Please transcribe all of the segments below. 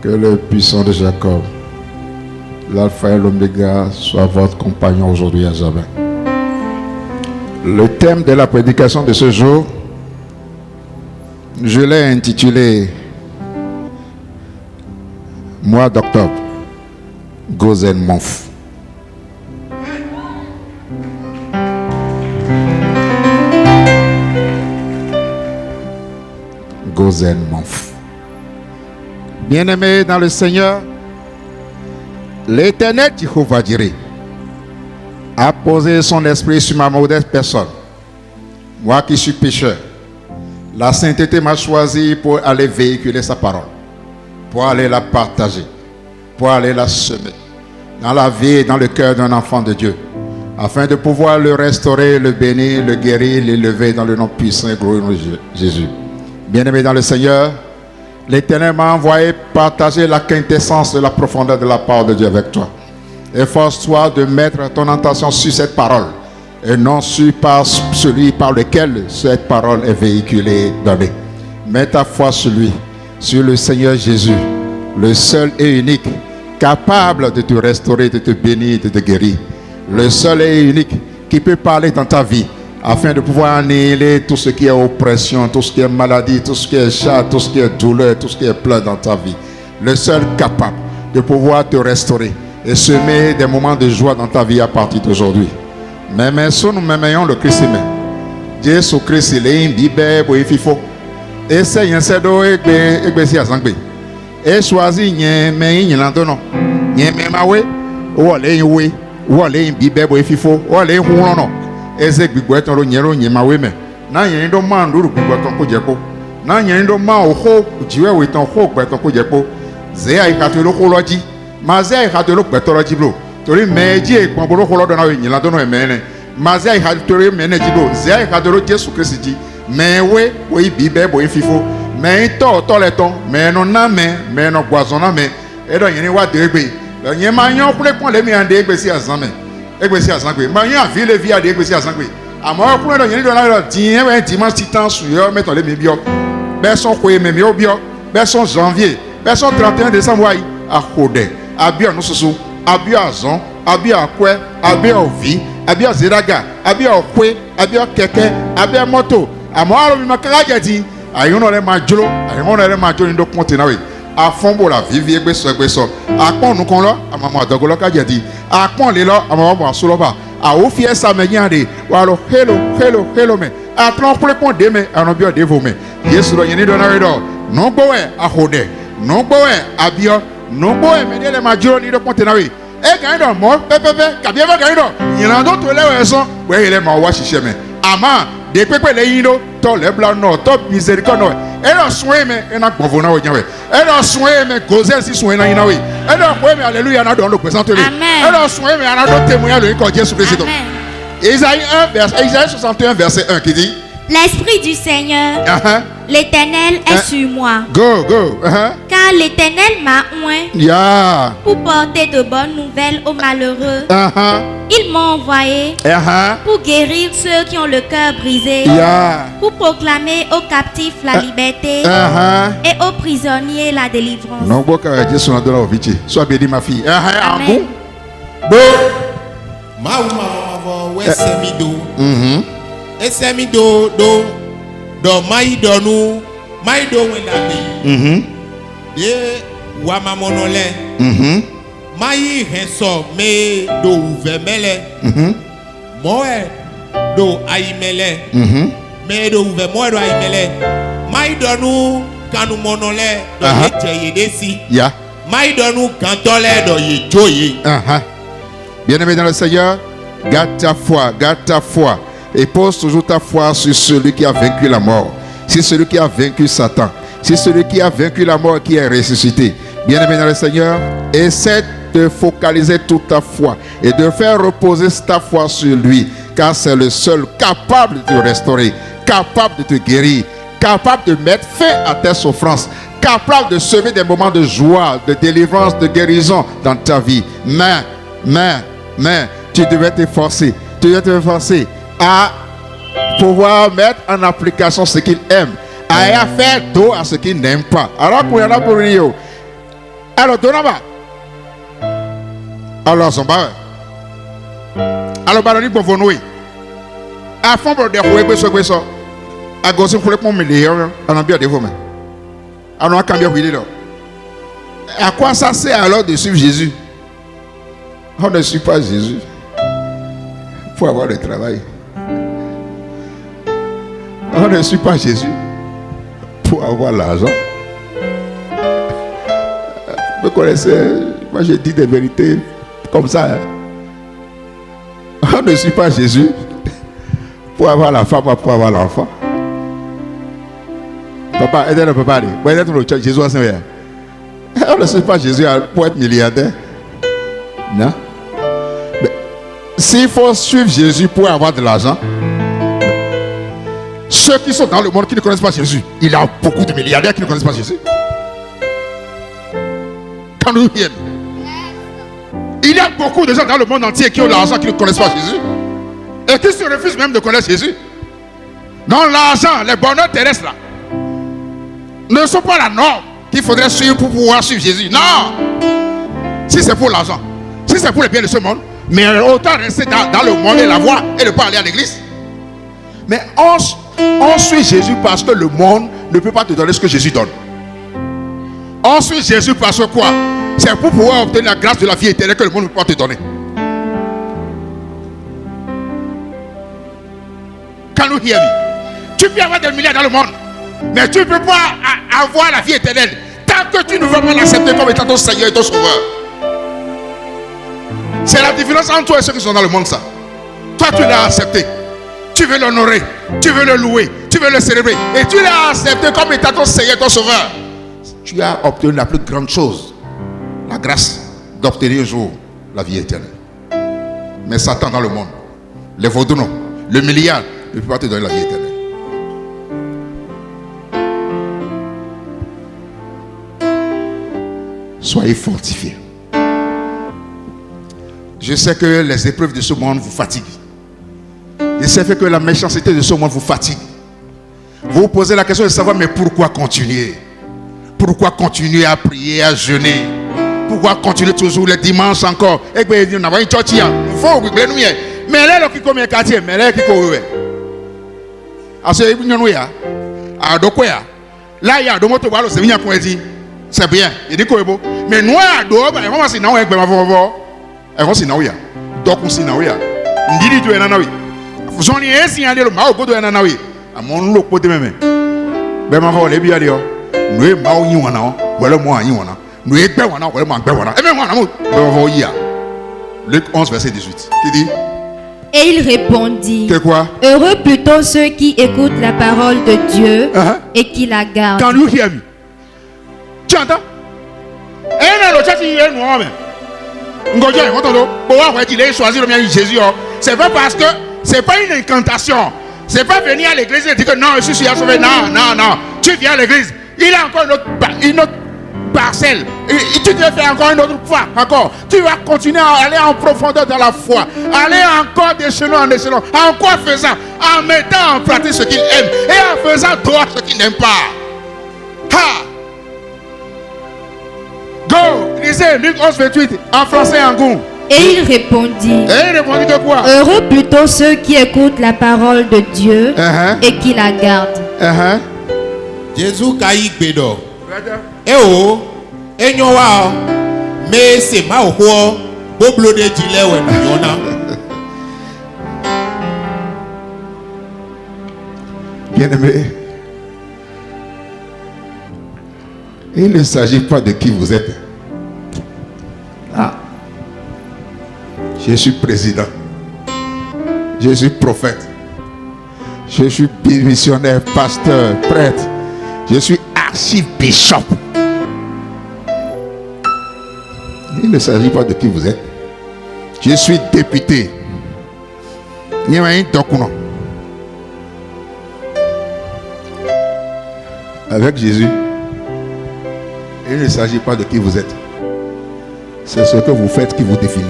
Que le puissant de Jacob, l'alpha et l'oméga, soit votre compagnon aujourd'hui à jamais. Le thème de la prédication de ce jour, je l'ai intitulé mois d'octobre, Gozen Monf. Gozen Monf. Bien-aimés dans le Seigneur, l'Éternel Jéhovah Jireh a posé son esprit sur ma modeste personne. Moi qui suis pécheur, la sainteté m'a choisi pour aller véhiculer sa parole, pour aller la partager, pour aller la semer dans la vie et dans le cœur d'un enfant de Dieu, afin de pouvoir le restaurer, le bénir, le guérir, l'élever dans le nom puissant et glorieux de Jésus. Bien-aimés dans le Seigneur, L'Éternel m'a envoyé partager la quintessence de la profondeur de la parole de Dieu avec toi. Efforce-toi de mettre ton attention sur cette parole et non sur celui par lequel cette parole est véhiculée, donnée. Mets ta foi sur lui, sur le Seigneur Jésus, le seul et unique, capable de te restaurer, de te bénir, de te guérir. Le seul et unique qui peut parler dans ta vie afin de pouvoir annihiler tout ce qui est oppression, tout ce qui est maladie, tout ce qui est chat, tout ce qui est douleur, tout ce qui est plein dans ta vie. Le seul capable de pouvoir te restaurer et semer des moments de joie dans ta vie à partir d'aujourd'hui. Mais nous m'aimons le Christ. Jésus Christ, il est imbibé pour y faut. Essaye un sedo et si à Zangbe. Et choisis mais il n'y en a non. N'y même mawe ou aller oui ou aller imbibé pour y faut ou aller non. Eze gbigbo eton ro nyero nyema we me na yen do man duru gbigbo ton ko jepo na yen do ma o ho jiwe we ton ho gbe ton ko jepo ze ai ka to lo ko loji ma ze ai ka to lo gbe to loji bro tori meji e pon boro ko lo do na we yin la do no e me ne ma ze ai ka to re me ne ji bro ze ai ka to lo Jesu Christ ji me we o ibi be bo ififo me to le ton me no na me no gwazon na me e do yin ni wa de gbe yin ma yan kule pon le mi ande gbe si azan me Egbesi asangbe ma yan vi le vi ade egbesi asangbe amo ọkùnrin do yin do na din e dimanche titan su yo meton le mi bio be son ko me mi o bio be son janvier be son 31 décembre ai akode abi onu susu abi azon abi akwe abi ovi abi aziraga abi okwe abi keke abi moto amo aro mi makara jeti ayun no le ma jolo ayun no le ma jolo ndo ponte na we afombo la vivi egbeso apon nu kan lo amamo adogolo ka jeti apon le lo amamo aso lo ba awo fi esa me yande wa lo hello me atron plepon de me anobio de vo me Yesu lo yin ni do na re do no gbowe ahode no gbowe abio no gbowe me de le ma joro ni do ponte na we e kan do mo pepepe kabi e kan do yin do to lewe so we ile ma wa sise me ama de pepe le yin do to le bla no to miséricorde no e do sun me e na gbonfo na wo jan we e do sun me gozel si sun na yin na we e do ko me hallelujah na do presenter le e do sun me ana do témoignage de ko Jésus Christ. Isaïe 61 verset 1 qui dit l'Esprit du Seigneur, l'Éternel est sur moi. Go. Car l'Éternel m'a oint pour porter de bonnes nouvelles aux malheureux. Il m'a envoyé pour guérir ceux qui ont le cœur brisé, pour proclamer aux captifs la liberté et aux prisonniers la délivrance. Non, sois béni ma fille. Amen. Esemi do mai do wenabe de wa mamonole mai henso me do uvemele moe do aimele me do uve moe do aimele mai do nu kanu monole do ye desi mai do nu kantole do ye joye. Bien-aimé dans le Seigneur, garde ta foi et pose toujours ta foi sur celui qui a vaincu la mort, sur celui qui a vaincu Satan, sur celui qui a vaincu la mort qui est ressuscité. Bien-aimé dans le Seigneur, essaie de focaliser toute ta foi et de faire reposer ta foi sur lui, car c'est le seul capable de te restaurer, capable de te guérir, capable de mettre fin à tes souffrances, capable de semer des moments de joie, de délivrance, de guérison dans ta vie. Mais tu devais t'efforcer à pouvoir mettre en application ce qu'il aime, à faire dos à ce qu'il n'aime pas. Alors, pour y aller pour Rio, alors, Donaba, alors, Zomba, alors, Baroni pour vous nouer, à fond pour des roues, à gauche pour les pompes, à l'ambiance de vous-même. Alors, quand bien vous là, à quoi ça sert alors de suivre Jésus? On ne suit pas Jésus pour avoir le travail. On ne suit pas Jésus pour avoir l'argent. Vous connaissez, moi je dis des vérités comme ça. On ne suit pas Jésus pour avoir la femme, pour avoir l'enfant. Papa, aidez le papa. Jésus a Seigneur. On ne suit pas Jésus pour être milliardaire. Non. S'il faut suivre Jésus pour avoir de l'argent, ceux qui sont dans le monde qui ne connaissent pas Jésus, il y a beaucoup de milliardaires qui ne connaissent pas Jésus. Can you hear me? Il y a beaucoup de gens dans le monde entier qui ont l'argent qui ne connaissent pas Jésus. Et qui se refusent même de connaître Jésus. Donc l'argent, les bonheurs terrestres là, ne sont pas la norme qu'il faudrait suivre pour pouvoir suivre Jésus. Non. Si c'est pour l'argent, si c'est pour le bien de ce monde, mais autant rester dans le monde et la voie et ne pas aller à l'église. Mais on suit Jésus parce que le monde ne peut pas te donner ce que Jésus donne. On suit Jésus parce que quoi? C'est pour pouvoir obtenir la grâce de la vie éternelle que le monde ne peut pas te donner. Can you hear me? Tu peux avoir des milliards dans le monde, mais tu ne peux pas avoir la vie éternelle tant que tu ne veux pas l'accepter comme étant ton Seigneur et ton Sauveur. C'est la différence entre toi et ceux qui sont dans le monde, ça. Toi, tu l'as accepté. Tu veux l'honorer, tu veux le louer, tu veux le célébrer. Et tu l'as accepté comme étant ton Seigneur et ton Sauveur. Tu as obtenu la plus grande chose, la grâce d'obtenir un jour la vie éternelle. Mais Satan dans le monde, les vaudrons, le milliard, ne peut pas te donner la vie éternelle. Soyez fortifiés. Je sais que les épreuves de ce monde vous fatiguent. Je sais que la méchanceté de ce monde vous fatigue. Vous vous posez la question de savoir, mais pourquoi continuer? Pourquoi continuer à prier, à jeûner? Pourquoi continuer toujours les dimanches encore? Et puis il y a une church, il faut que vous nous. Mais là, qui comme un quartier, mais là, qui comme alors c'est là, il y a deux mots de c'est bien pour dire. C'est bien. Il dit quoi? Mais nous, on va s'y naouer avec ma voix. On s'y naouer. Donc on s'y naouer. On dit tu es nanaoui. J'en ai un signalé le mao de nanaoui. À mon lot de même. Ben ma voix, les biens là. Nous est mao y wana. Voilà moi y wana. Nous est bien wana. Voilà moi bien wana. Et même moi, ben ma voix y a. Luc 11 verset 18. Qui dit? Et il répondit. Que quoi? Heureux plutôt ceux qui écoutent la parole de Dieu et qui la gardent. Can you hear me? Tu entends? C'est pas parce que c'est pas une incantation. C'est pas venir à l'église et dire que non, je suis sauvé. Non, non, non. Tu viens à l'église. Il a encore une autre parcelle. Et tu te fais encore une autre fois. Encore. Tu vas continuer à aller en profondeur dans la foi. Aller encore d'échelon en échelon. En quoi faisant? En mettant en pratique ce qu'il aime. Et en faisant droit ce qu'il n'aime pas. Ha! Go! Lisez Luc 11, 28 en français et en goût. Et il répondit. Et il répondit de quoi? Heureux plutôt ceux qui écoutent la parole de Dieu et qui la gardent. Jésus kaï bédo. Eh oh, eh nyowa, mais c'est ma ho, boblo de dile we nyona. Bien-aimé, il ne s'agit pas de qui vous êtes. Ah. Je suis président. Je suis prophète. Je suis missionnaire, pasteur, prêtre. Je suis archibishop. Il ne s'agit pas de qui vous êtes. Je suis député. Avec Jésus, il ne s'agit pas de qui vous êtes. C'est ce que vous faites qui vous définit.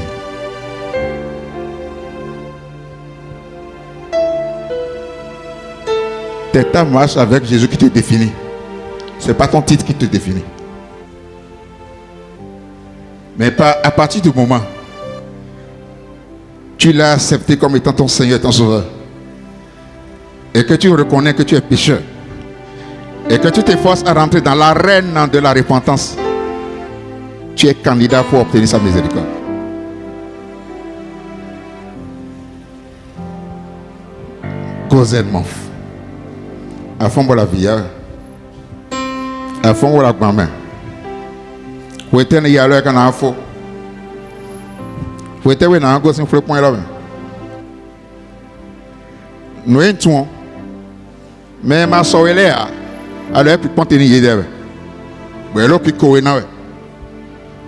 C'est ta marche avec Jésus qui te définit. Ce n'est pas ton titre qui te définit. Mais à partir du moment où tu l'as accepté comme étant ton Seigneur et ton Sauveur, et que tu reconnais que tu es pécheur, et que tu t'efforces à rentrer dans l'arène de la repentance, tu es candidat pour obtenir sa miséricorde. Causément. À fond de la vie, à fond de la grand-mère. Vous êtes un yalo et un faux. Vous êtes un gosse un point là. Nous sommes mais ma soeur est là. Alors puis ponte ni yede. Bon là puis ko na.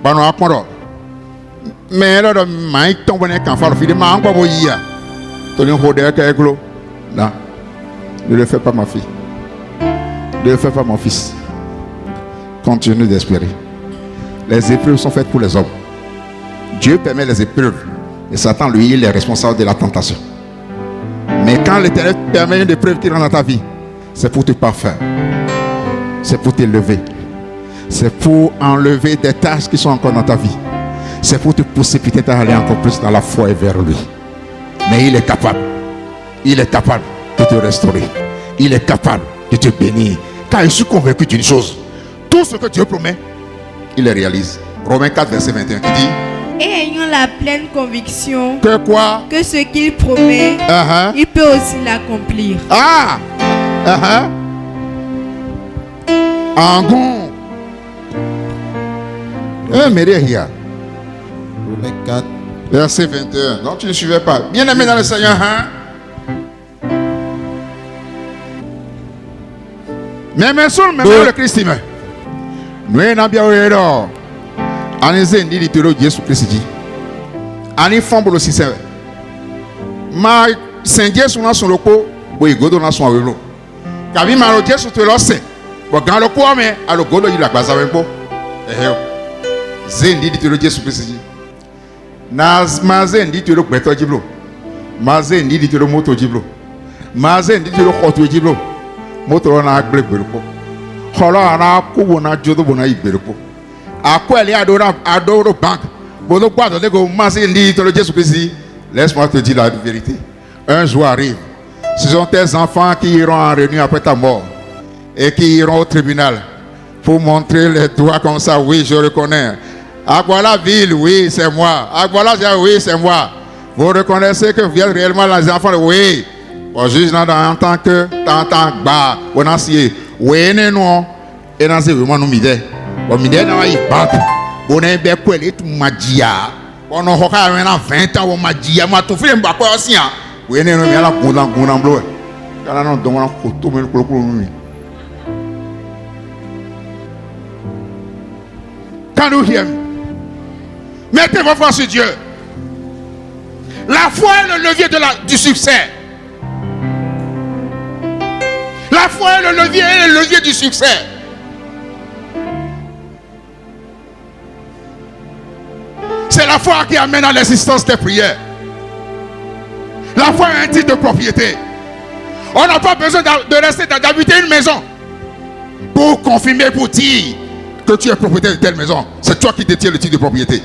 Ba no akoro. Mais là mai tombe ne kan fa fi de ma encore boyia. Tony hodé ka eglo. Non. Ne le fais pas ma fille. Ne le fais pas mon fils. Continue d'espérer. Les épreuves sont faites pour les hommes. Dieu permet les épreuves. Et Satan, lui, il est responsable de la tentation. Mais quand l'Éternel permet une épreuve qui rentre dans ta vie, c'est pour te parfaire. C'est pour t'élever. C'est pour enlever des tâches qui sont encore dans ta vie. C'est pour te pousser peut-être à aller encore plus dans la foi et vers lui. Mais il est capable. Il est capable de te restaurer. Il est capable de te bénir. Car je suis convaincu d'une chose. Tout ce que Dieu promet, il le réalise. Romains 4, verset 21 qui dit: et ayant la pleine conviction que quoi? Que ce qu'il promet, il peut aussi l'accomplir. Ah! Angon. Mais Romains 4, verset 21. Donc tu ne suivais pas. Bien aimé dans le Seigneur, mais le Christ, nous sommes bien. Anise ndi litero Jésus Christ dit. Ani fombo lo sise. Ma Saint Jésus na son loko, bo igodo na son awelo. Kabi ma lo Jésus te lo se. Bo gan lo ko me alo godo yi la gbaza we bo. Zendi litero Jésus Christ dit. Na ma zendi litero gbeto jiblo. Ma zendi litero moto jiblo. Ma zendi litero khoto jiblo. Moto na agbegbe ko. Kholo ara ko wona jodo bona igbere ko. Adoro banque. Laisse-moi te dire la vérité. Un jour arrive. Ce sont tes enfants qui iront en réunion après ta mort et qui iront au tribunal pour montrer les doigts comme ça. Oui, je reconnais. Aguala ville, oui, c'est moi. Aguala, oui, c'est moi. Vous reconnaissez que vous êtes réellement les enfants? Oui. Au juge, en tant que bas, on a signé. Oui, non. Et dans ce moment, nous m'idée. On m'a dit on est bien collé tout magia. On a 20 ans, on m'a dit, on m'a tout fait un bac aussi. Oui, on est là pour l'anglo. Can you hear me? Mettez votre foi sur Dieu. La foi est le levier du succès. La foi est le levier du succès. C'est la foi qui amène à l'existence des prières. La foi est un titre de propriété. On n'a pas besoin de rester d'habiter une maison pour confirmer, pour dire que tu es propriétaire de telle maison. C'est toi qui détiens le titre de propriété.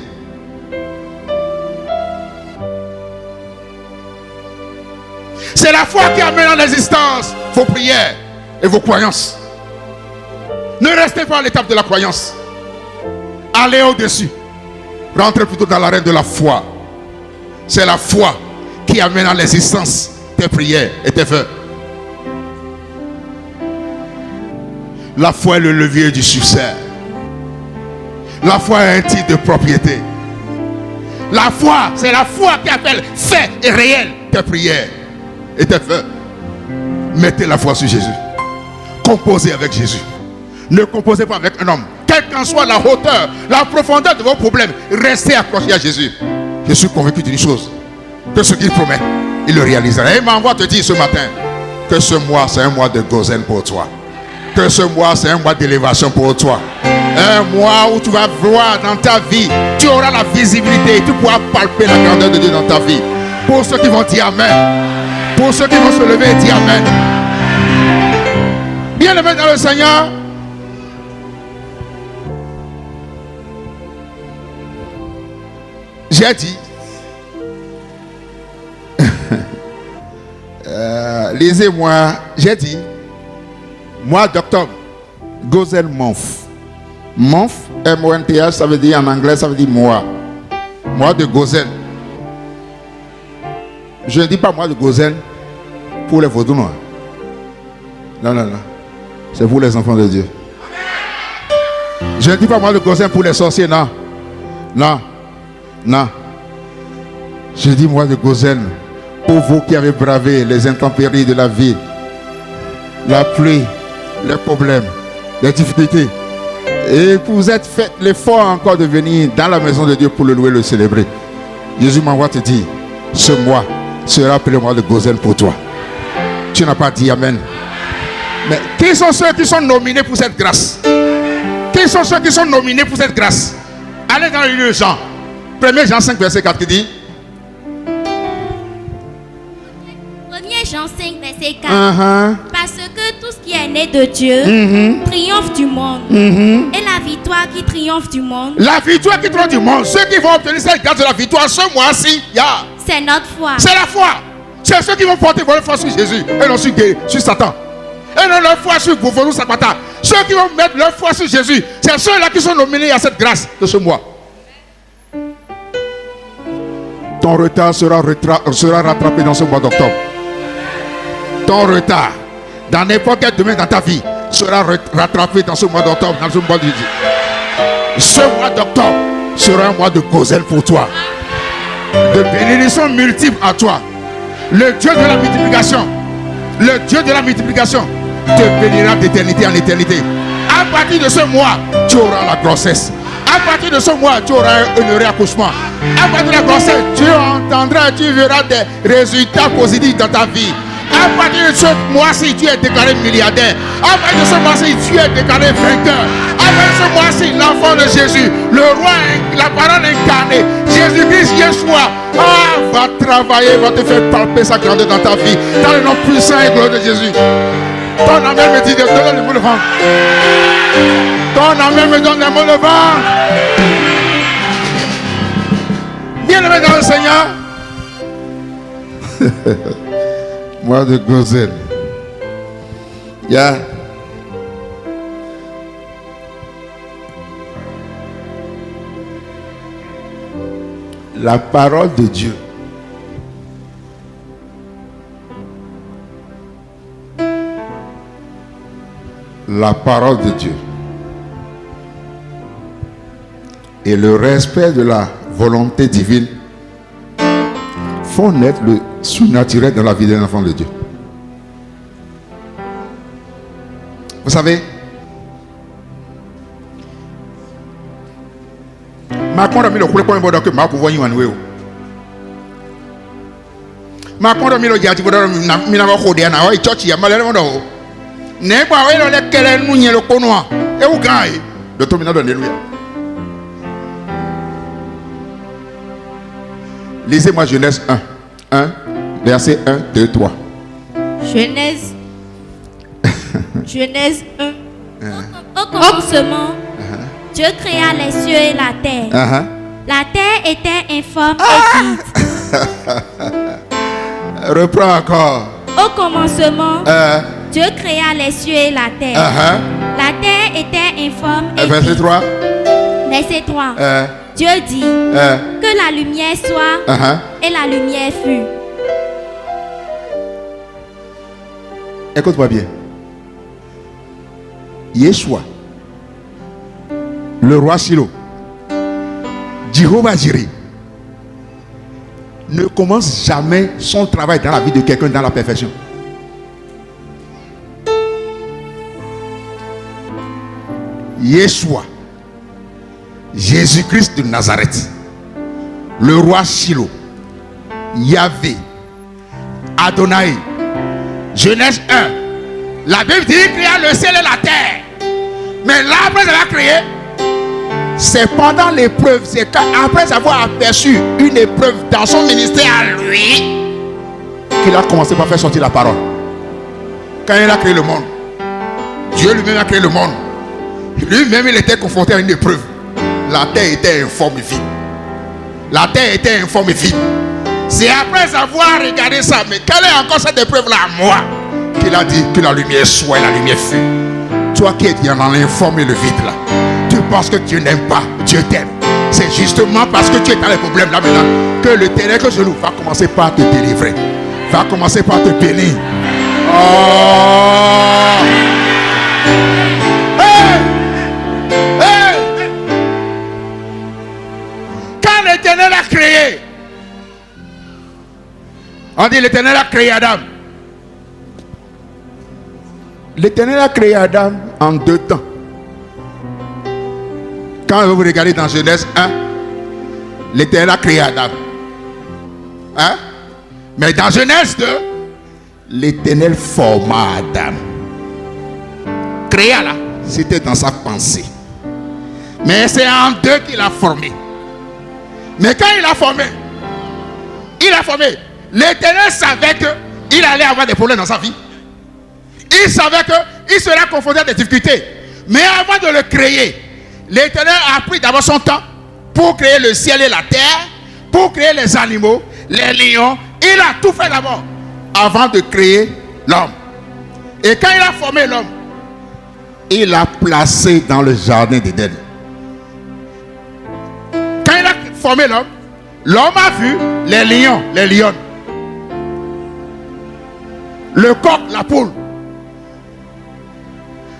C'est la foi qui amène à l'existence vos prières et vos croyances. Ne restez pas à l'étape de la croyance. Allez au-dessus. Rentrez plutôt dans l'arène de la foi. C'est la foi qui amène à l'existence tes prières et tes vœux. La foi est le levier du succès. La foi est un titre de propriété. La foi, c'est la foi qui appelle fait et réel tes prières et tes vœux. Mettez la foi sur Jésus. Composez avec Jésus. Ne composez pas avec un homme. Quelle qu'en soit la hauteur, la profondeur de vos problèmes, restez accrochés à Jésus. Je suis convaincu d'une chose, que ce qu'il promet, il le réalisera. Et il m'envoie te dire ce matin que ce mois, c'est un mois de gozen pour toi. Que ce mois, c'est un mois d'élévation pour toi. Un mois où tu vas voir dans ta vie, tu auras la visibilité, tu pourras palper la grandeur de Dieu dans ta vie. Pour ceux qui vont dire Amen, pour ceux qui vont se lever et dire Amen. Bien aimé dans le Seigneur, j'ai dit, lisez-moi, j'ai dit, mois d'octobre, Gozel Monf. Monf, M-O-N-T-H, ça veut dire en anglais, ça veut dire mois. Mois de Gozel. Je ne dis pas mois de Gozel pour les vaudous noirs. Non, non, non. C'est pour les enfants de Dieu. Je ne dis pas mois de Gozel pour les sorciers, non. Non. Non. Je dis mois de Gozel pour vous qui avez bravé les intempéries de la vie, la pluie, les problèmes, les difficultés. Et vous êtes fait l'effort encore de venir dans la maison de Dieu pour le louer, le célébrer. Jésus m'envoie te dire, ce mois sera appelé mois de Gozen pour toi. Tu n'as pas dit Amen. Mais qui sont ceux qui sont nominés pour cette grâce? Qui sont ceux qui sont nominés pour cette grâce? Allez dans le livre de Jean. 1 Jean 5, verset 4 qui dit 1 Jean 5, verset 4. Parce que tout ce qui est né de Dieu triomphe du monde. Et la victoire qui triomphe du monde. La victoire qui triomphe du monde. Ceux qui vont obtenir cette grâce de la victoire ce mois-ci, c'est notre foi. C'est la foi. C'est ceux qui vont porter leur foi sur Jésus et non sur Satan. Et non leur foi sur Gouvernement Sapata. Ceux qui vont mettre leur foi sur Jésus, c'est ceux-là qui sont nominés à cette grâce de ce mois. Ton retard sera rattrapé dans ce mois d'octobre. Ton retard, dans n'importe quel domaine dans ta vie, sera rattrapé dans ce mois d'octobre, dans ce mois de Jésus. Ce mois d'octobre sera un mois de causelle pour toi, de bénédiction multiple à toi. Le Dieu de la multiplication, le Dieu de la multiplication te bénira d'éternité en éternité. À partir de ce mois, tu auras la grossesse. À partir de ce mois, tu auras un heureux accouchement. À partir de la grossesse, tu entendras, tu verras des résultats positifs dans ta vie. À partir de ce mois-ci, tu es déclaré milliardaire. À partir de ce mois-ci, tu es déclaré vainqueur. À partir de ce mois-ci, l'enfant de Jésus, le roi, la parole incarnée, Jésus-Christ, Yeshua, va travailler, va te faire palper sa grandeur dans ta vie. Dans le nom puissant et glorieux de Jésus. Ton amen me dit de donner le mot de vent. Ton amen me donne le mot de vent. Bien-aimé dans le Seigneur. Moi de Gozel. La parole de Dieu. La parole de Dieu. Et le respect de la volonté divine font naître le surnaturel dans la vie d'un enfant de Dieu. Vous savez, Macron a mis le coup de poing que ma pouvoir y ennuyer. Macron a mis le diable pour me n'avoir rodé à la church, il y a mal à l'endroit. N'est pas le qu'elle nous y est le connois. Et vous gagnez le terminal de l'Alléluia. Lisez-moi Genèse 1, verset 1, 2, 3. Genèse 1. Au commencement, Dieu créa les cieux et la terre. La terre était informe et vide. Reprends encore. Au commencement, Dieu créa les cieux et la terre. La terre était informe et verset vide. 3. Verset 3. Dieu dit que la lumière soit et la lumière fut. Écoute-moi bien. Yeshua, le roi Silo, Jéhovah Jireh, ne commence jamais son travail dans la vie de quelqu'un dans la perfection. Yeshua, Jésus-Christ de Nazareth, le roi Silo, Yahvé, Adonai, Genèse 1. La Bible dit qu'il créa le ciel et la terre. Mais là, après avoir créé, c'est pendant l'épreuve, c'est après avoir aperçu une épreuve dans son ministère à lui, qu'il a commencé par faire sortir la parole. Quand il a créé le monde, Dieu lui-même a créé le monde. Lui-même, il était confronté à une épreuve. La terre était informe et vide. La terre était informe et vide. C'est après avoir regardé ça, mais quelle est encore cette épreuve-là à moi, qu'il a dit que la lumière soit et la lumière fut. Toi qui es dans l'informe et le vide là, tu penses que Dieu n'aime pas, Dieu t'aime. C'est justement parce que tu es dans les problèmes là maintenant que le terrain que je loue va commencer par te délivrer, va commencer par te bénir. Oh! Hey! Hey! Quand l'Éternel a créé, on dit l'Éternel a créé Adam. L'Éternel a créé Adam en 2 temps. Quand vous regardez dans Genèse 1, l'Éternel a créé Adam. Hein? Mais dans Genèse 2, l'Éternel forma Adam. Créa là, c'était dans sa pensée. Mais c'est en deux qu'il a formé. Mais quand il a formé, l'Éternel savait qu'il allait avoir des problèmes dans sa vie. Il savait qu'il serait confronté à des difficultés. Mais avant de le créer, l'Éternel a pris d'abord son temps pour créer le ciel et la terre, pour créer les animaux, les lions. Il a tout fait d'abord avant de créer l'homme. Et quand il a formé l'homme, il l'a placé dans le jardin d'Éden. Quand il a formé l'homme, l'homme a vu les lions, les lionnes, le coq, la poule.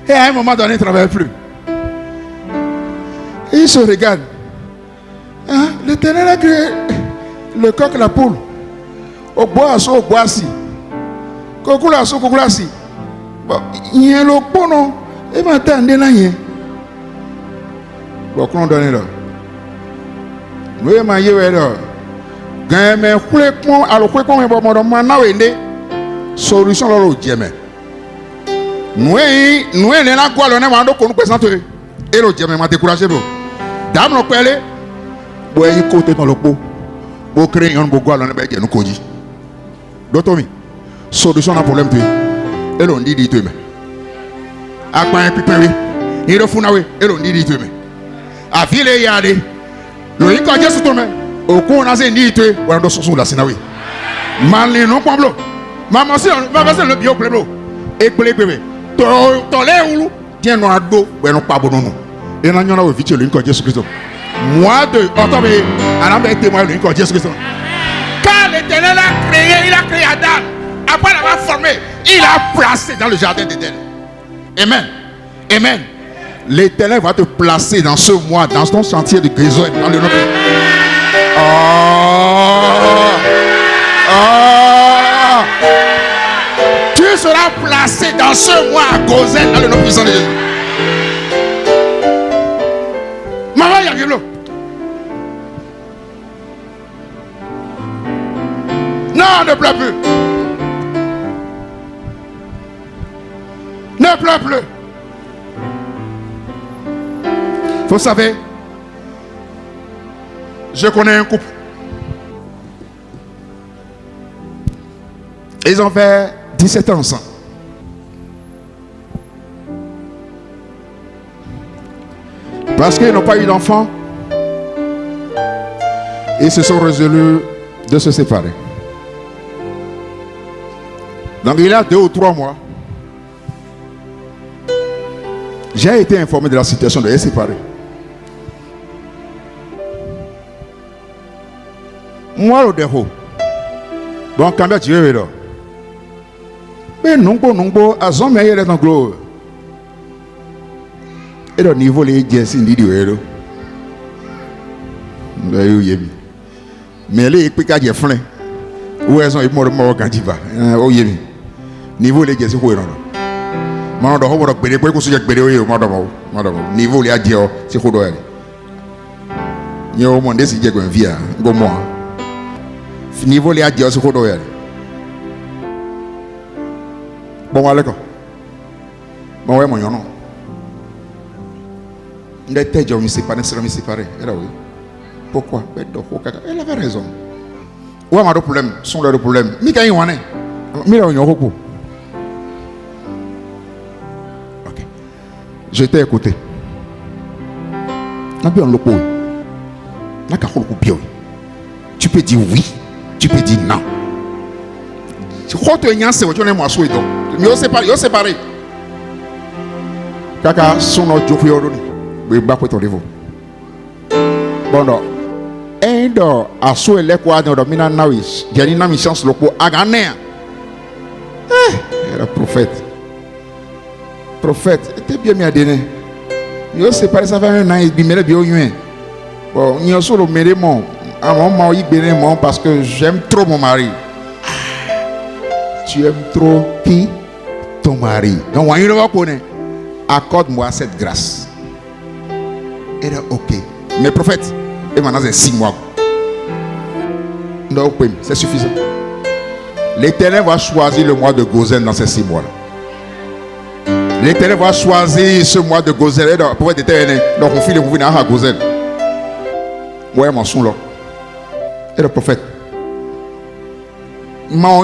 Et à un moment donné, il ne travaille plus. Et il se regarde. Hein? L'Éternel a créé le coq, la poule. Au bois, au bois, si. Kokula, so kokula, si. Il y a le bon nom. Et maintenant, il y a un. Bon, qu'on donne là. Oui, mais il y a là. Gagne, mais quoi, alors quoi, comme bon, maintenant, solution là, le diamant. Nous, là, quoi, on a un qu'on nous présente. Et le diamant m'a découragé, bro. Dame, le pelle. Bon, il côté dans le pot. Bon, créer un beau goal, on a bien nous codi. D'autres, solution à problème. Et l'on dit, dit, mais. À quoi un pipe, il le fout, et l'on dit, dit, mais. À ville, il y a des. Le il a sur toi, au coup, on a dit, on a deux sous la Sinawi. Malin, non, pas bleu. Maman, c'est le bio, bleu. Et bleu, bébé. Tolé ou tiens nous à dos ben non pas bon non et là nous on a vite le Jésus Christ moi de attends mais on a été moi le Jésus Christ quand l'Éternel a créé Adam après l'avoir formé il a placé dans le jardin d'Éden. Amen. Amen. L'Éternel va te placer dans ce mois dans ton sentier de guérison dans le nom de tu seras placé dans ce mois à Gozen dans le nom puissant de Jésus. Maman, il y a quelque chose. Non, ne pleure plus. Ne pleure plus. Vous savez, je connais un couple. Ils ont fait 17 ans ensemble. Parce qu'ils n'ont pas eu d'enfants, ils se sont résolus de se séparer. Donc il y a 2 ou 3 mois, j'ai été informé de la situation de les séparer. Moi, le défaut. Donc quand tu es là, mais non, à son meilleur est en gros. Et le niveau les jesse ni du héros. Mais les épiques à dire flin. Où est-ce qu'ils m'ont quand il va? Oh yémi. Niveau les jesse où est-ce? Moi on doit avoir que pour que ce soit bédé au madame. Niveau les a dit c'est quoi doit aller? Il y a au monde si j'ai une vie à go moi. Niveau les a dit c'est quoi doit aller? Bon, allez, bon, ouais, mon nom. Il était déjà séparé. Pourquoi? Elle avait raison. Où est le problème? Sont le problème. Mika y en a. Mira on y a beaucoup. Ok. Je t'ai écouté. N'a bien le pot. N'a qu'à le bien. Tu peux dire oui. Tu peux dire non. Tu crois que tu es un c'est tu es moi souhait donc. Yo séparé. Kaka son jofu yoroni. We ba ko to levo. Bondo. Endo aso ele kwa do mina nawis. Jani na mi chance loko agane. Era prophète. Prophète, était bien mi adene. Yo séparé ça fait un an et bi mele bi oyun. Bon, ni so lo mere mon. À mon mari yi bene mon parce que j'aime trop mon mari. Tu aimes trop qui? Ton mari. Donc, accorde-moi cette grâce. Et là, ok. Mais prophète, et maintenant c'est 6 mois. Non, c'est suffisant. L'Éternel va choisir le mois de Gozen dans ces 6 mois-là. L'Éternel va choisir ce mois de Gozen. Donc on file à Gozen. Ouais, mon son là. Et le prophète. Bon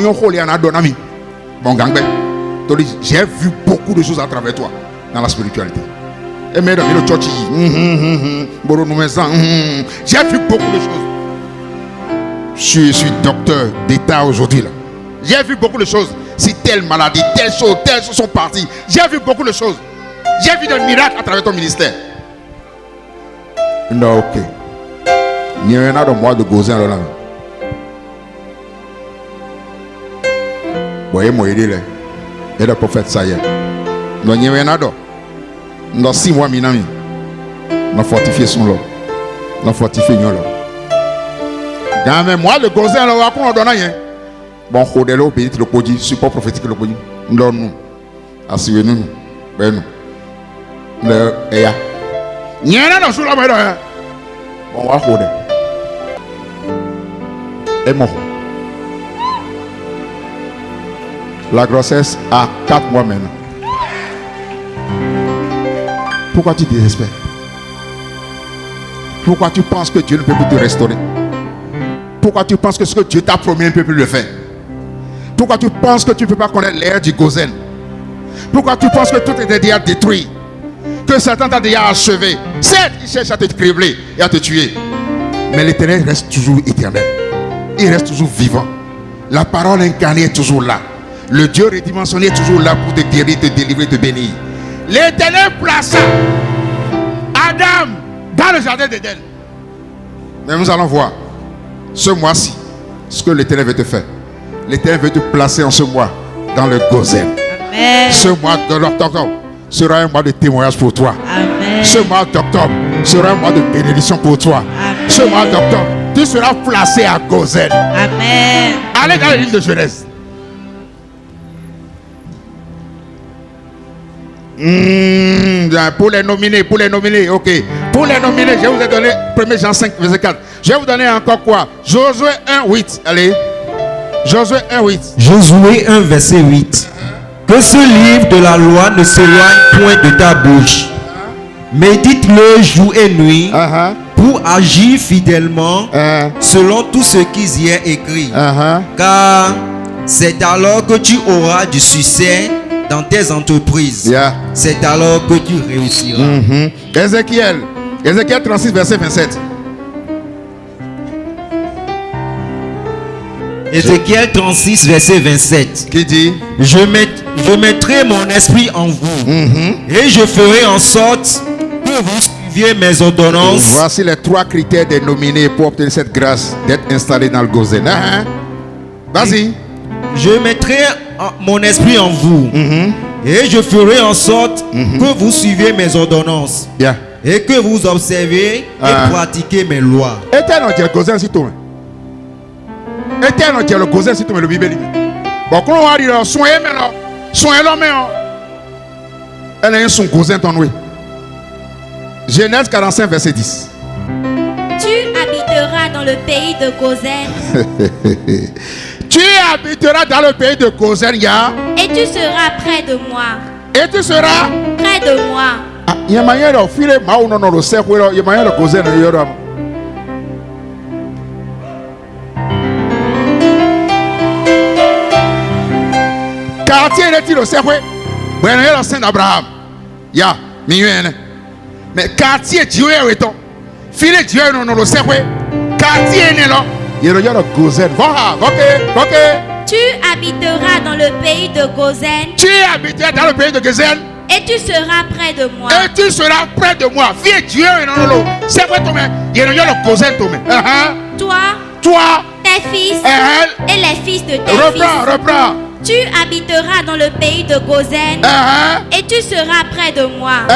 gang, j'ai vu beaucoup de choses à travers toi dans la spiritualité. Et mais dans le church, j'ai vu beaucoup de choses. Je suis docteur d'État aujourd'hui là. J'ai vu beaucoup de choses. Si telle maladie, telle chose sont parties. J'ai vu beaucoup de choses. J'ai vu des miracles à travers ton ministère. Non, ok. Il y a un mois de Gozen là. Voyez moi aider là. Et le prophète ça y est. Non, il y a un ado. Dans 6 mois minami. On a fortifié son lot. On a fortifié nous là. Dans même mois de Gozen là, on a qu'on donne rien. Bon, Rodelo obéit le codi, support prophétique le codi. Non, nous. Assurez-nous. Ben nous. Le eya. Nyana dans sous la main. Bon, on va Rodé. Et mort. La grossesse a 4 mois maintenant. Pourquoi tu désespères? Pourquoi tu penses que Dieu ne peut plus te restaurer? Pourquoi tu penses que ce que Dieu t'a promis ne peut plus le faire? Pourquoi tu penses que tu ne peux pas connaître l'ère du Gozen? Pourquoi tu penses que tout est déjà détruit? Que Satan t'a déjà achevé? Certes, il cherche à te cribler et à te tuer. Mais l'Éternel reste toujours éternel. Il reste toujours vivant. La parole incarnée est toujours là. Le Dieu redimensionné est toujours là pour te guérir, te délivrer, te bénir. L'Éternel plaça Adam dans le jardin d'Éden. Mais nous allons voir ce mois-ci ce que l'Éternel veut te faire. L'Éternel veut te placer en ce mois dans le Gozen. Amen. Ce mois d'octobre sera un mois de témoignage pour toi. Amen. Ce mois d'octobre sera un mois de bénédiction pour toi. Amen. Ce mois d'octobre, tu seras placé à Gozen. Amen. Allez dans le livre de Genèse. Pour les nominer, ok. Pour les nominer, je vous ai donné 1 Jean 5, verset 4. Je vais vous donner encore quoi? Josué 1, 8. Allez. Josué 1, 8. Josué 1, verset 8. Que ce livre de la loi ne s'éloigne point de ta bouche. Médite-le jour et nuit pour agir fidèlement selon tout ce qui y est écrit. Car c'est alors que tu auras du succès dans tes entreprises. C'est alors que tu réussiras. Ézéchiel 36, verset 27. Ézéchiel 36, verset 27. Qui dit? Je mettrai mon esprit en vous et je ferai en sorte que vous suiviez mes ordonnances. Voici les 3 critères des nominés pour obtenir cette grâce d'être installé dans le Gozen. Vas-y. Je mettrai mon esprit en vous et je ferai en sorte que vous suiviez mes ordonnances et que vous observez et pratiquez mes lois. Éternel Dieu, le Gozen si toi. Éternel Dieu, le Gozen si toi le Bible. Bon, quand on va dire soyez maintenant, soyez l'homme. Elle a un son Gozen ton oui. Genèse 45, verset 10. Tu habiteras dans le pays de Gozen. Tu habiteras dans le pays de Gozen, et tu seras près de moi. Et tu seras près de moi. Il y a moyen de filer ma ou non le cercle, il y a moyen de Gozen. Quartier est-il le cercle? Bon, il y a le Saint d'Abraham. Ya, mais quartier Dieu est ton. Filer Dieu non le cercle. Quartier est là. Il y a le Gozen. Ok. Tu habiteras dans le pays de Gozen. Tu habiteras dans le pays de Gozen. Et tu seras près de moi. Et tu seras près de moi. Viens Dieu non. C'est quoi ton main? Il y a le Gozen ton main. Toi. Tes fils. Et les fils de tes fils. Reprends. Tu habiteras dans le pays de Gozen. Et tu seras près de moi.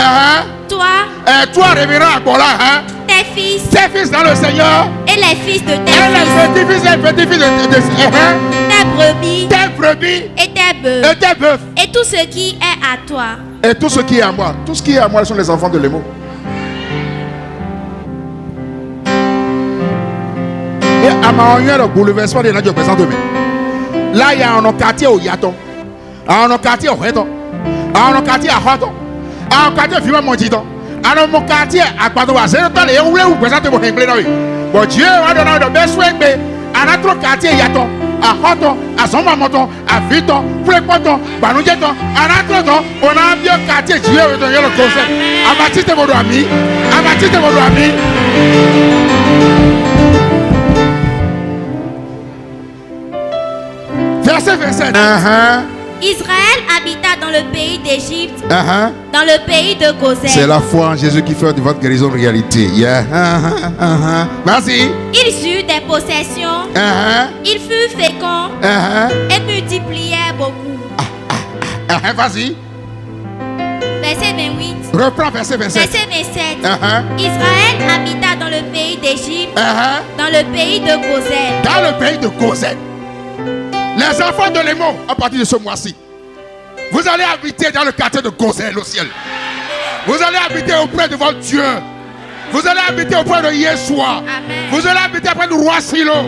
Toi, révérend encore là. Tes fils dans le Seigneur. Et les fils de tes fils. Et les petits-fils de tes brebis. Et tes bœufs. Et tout ce qui est à toi. Et tout ce qui est à moi. Tout ce qui est à moi sont les enfants de l'émo. Et à ma manière, le bouleversement de la présent demain. Là, il y a un quartier au Yaton. Un quartier au Réton. Alors quartier à Hoto. Alors quartier Fima Montito. Alors mon quartier à Padoa, c'est le temps et où vous présentez vos anglais là. Bon Dieu a donné le best way mais à notre quartier Yaton, à Hoto, à Sommamoton, à Viton, Fréquenton, Banoujeton, à notre temps, on a un vieux quartier Dieu a donné le conseil. À Baptiste vos amis, à Baptiste vos amis. Verset 27. Israël habita dans le pays d'Égypte, dans le pays de Gozen. C'est la foi en Jésus qui fait de votre guérison une réalité. Vas-y. Ils eurent des possessions, ils furent féconds et multiplièrent beaucoup. Vas-y. Verset 28. Reprends verset 27. Verset 27. Israël habita dans le pays d'Égypte, dans le pays de Gozen. Dans le pays de Gozen. Les enfants de Lémo, à partir de ce mois-ci, vous allez habiter dans le quartier de Gozen au ciel. Vous allez habiter auprès de votre Dieu. Vous allez habiter auprès de Yeshua. Vous allez habiter auprès du roi Silo.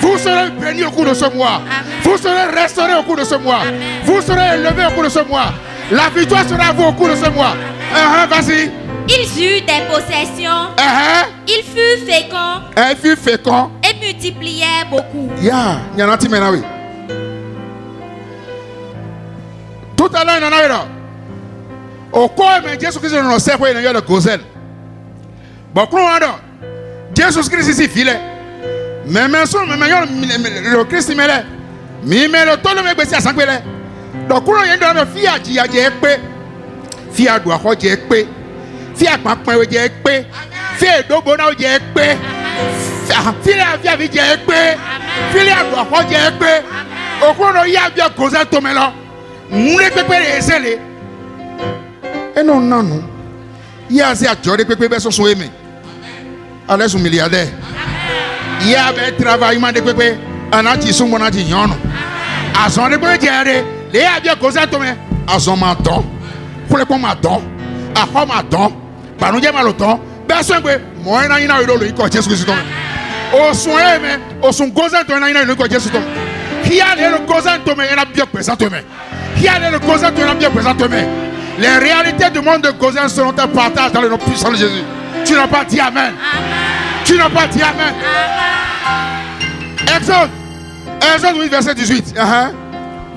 Vous serez bénis au cours de ce mois. Vous serez restaurés au cours de ce mois. Vous serez élevés au cours de ce mois. La victoire sera à vous au cours de ce mois. Vas-y. Ils eurent des possessions. Ils furent féconds. Ils furent féconds. Et multiplièrent beaucoup. Il y en a qui maintenant, oui. Tout à l'heure, il y en a là. Au corps, mais Jésus-Christ nous sert pour il y a le Gozen. Bon, comment Jésus-Christ ici filé. Mais le Christ il me l'a. Mais le temps de me baisser à 5 000. Donc, quand il y a une fille à dire, fille à doigt, fille à pas point, fille à dos bon, fille à doigt, au cours il y a bien Gozen tomé là. Moulé pépé les zélés. Et non, il y a des gens qui sont aimés. Allez, sont milliardaires. Il y a des travaillements de pépé. Un anti sont mon anti yon. À son début, il y a des gens qui sont aimés. À son matin, pour les pommes matin, à quoi matin, par nous dire maloton, personne que moi, il y a eu le côté sur le site. Au soin aimé, au son gozen, il y a eu le côté sur le site. Qui a le gozen, il y a bien présent. Qui a le Gozen, tu l'as bien présenté. Les réalités du monde de Gozen seront un partage dans le nom puissant de Jésus. Tu n'as pas dit Amen. Tu n'as pas dit Amen. Exode 8, verset 18.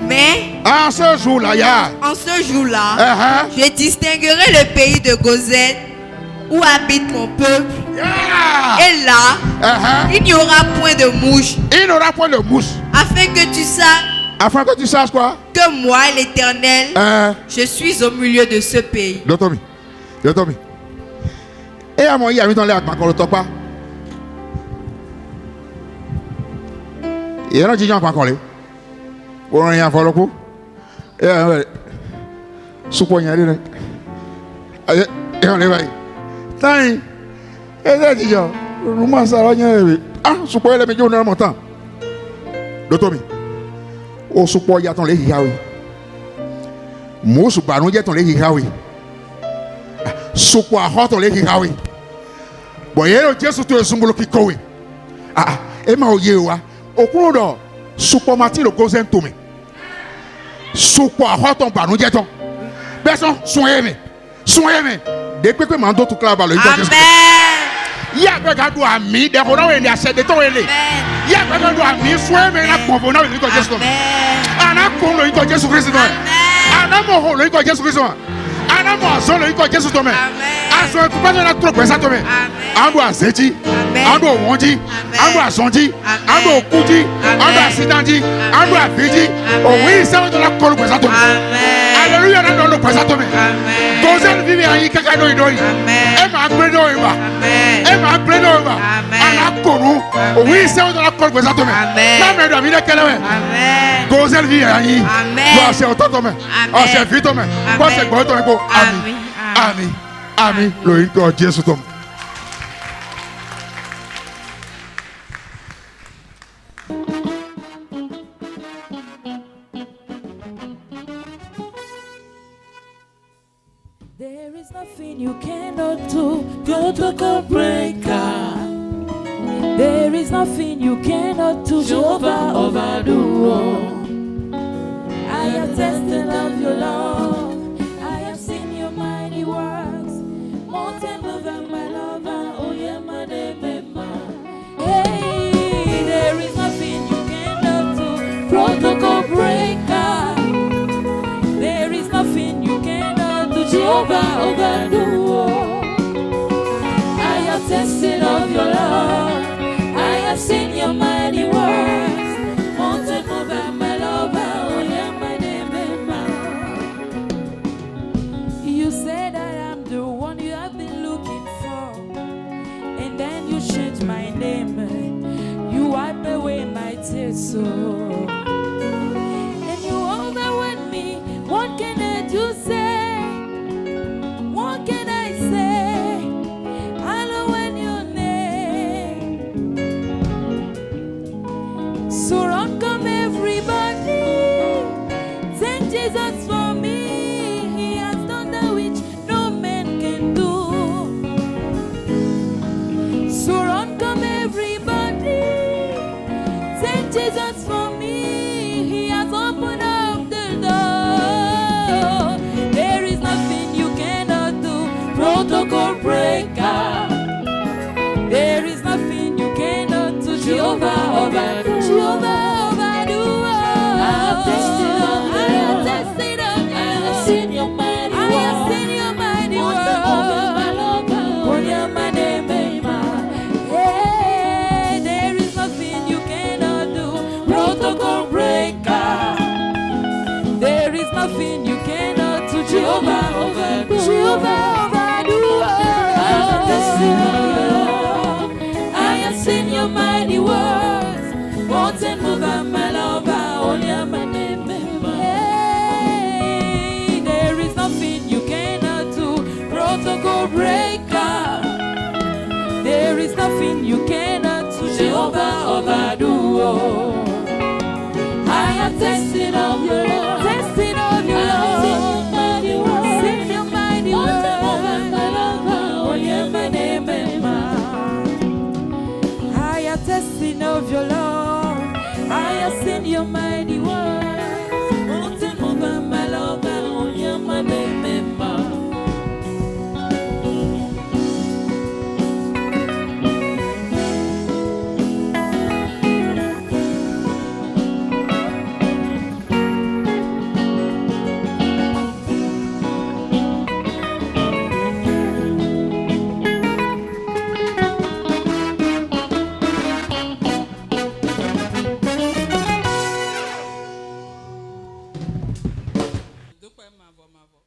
Mais en ce jour-là, je distinguerai le pays de Gozen où habite mon peuple. Et là, il n'y aura point de mouche. Il n'y aura point de mouche. Afin que tu saches quoi? Que moi, l'Éternel, je suis au milieu de ce pays. L'automie. Et à moi, il y a mis dans l'air quand on le toque pas. Il y a un gens qui ont collé. On a un vol au coup. Et sous poignard. Et on les va. Tani. Et là, dit gens, nous m'en savons. Ah, sous poignard, les millions de montant. L'automie. Au support y a ton les hiawi. Mo support nous y a ton les hiawi. Support hot ton les hiawi. Bon y a le Dieu sur tout le symbole qui kowe. Et ma oyewa. Au cours de support mati le Gozen tomé. Support hot ton ba nous y a ton. Personne soyez. Depuis que mando tout clave le. Amen. Il y a pas gado ami de on a acheté de ton élé. Il y a pas gado ami soyez mais na convona le ko Jésus. Ana ko le ko Jésus Christ. Ana mo le ko Jésus Christ. Ana mo so le ko Jésus tomé. Aso ko pas na trop pesa tomé. Ando azeti. Ando wonji. Ando azonji. Ando okuji. Ando asidanji. Ando afiji. O oui ça de la ko le pesa tomé. Alléluia na le pesa tomé. Gozen vive ayi kaka no idoi. E ma gbedo iba. E ma gbedo iba. Ana koru. O oui ça de la ko le pesa tomé. Na me do mi de kelewe. Gozen vive ayi. Wa se ototo me. O se vito me. Wa se gbo to me ko. Amen. Glory to God, Jesus. There is nothing you cannot do, protocol breaker. There is nothing you cannot do, Jehovah overdo. I am tested of your love. Jesus for me. He has done that which no man can do. So run, come everybody. Thank Jesus for me. He has opened up the door. There is nothing you cannot do. Protocol breaker. There is nothing you cannot do. Jehovah over, Jehovah over do. I have tasted of you. I have tasted of you. I have seen your mighty word. I have seen your mighty word. On your mighty name. Hey, there is nothing you cannot do. Protocol breaker. There is nothing you cannot do. Jehovah over, Jehovah over do. I have tasted of you. I have seen your mighty words. Mountain mover, my lover, only my name. Hey, there is nothing you cannot do. Protocol breaker. There is nothing you cannot do. Jehovah overdo. I have tasted of your love. Tasted of your love. Seen your mighty word. Mountain mover, my lover, only my name. I have tasted of your love. I have seen your mighty words. Mountain mover, my lover, only my name. Dúpẹ́ máa bọ̀ máa bọ̀.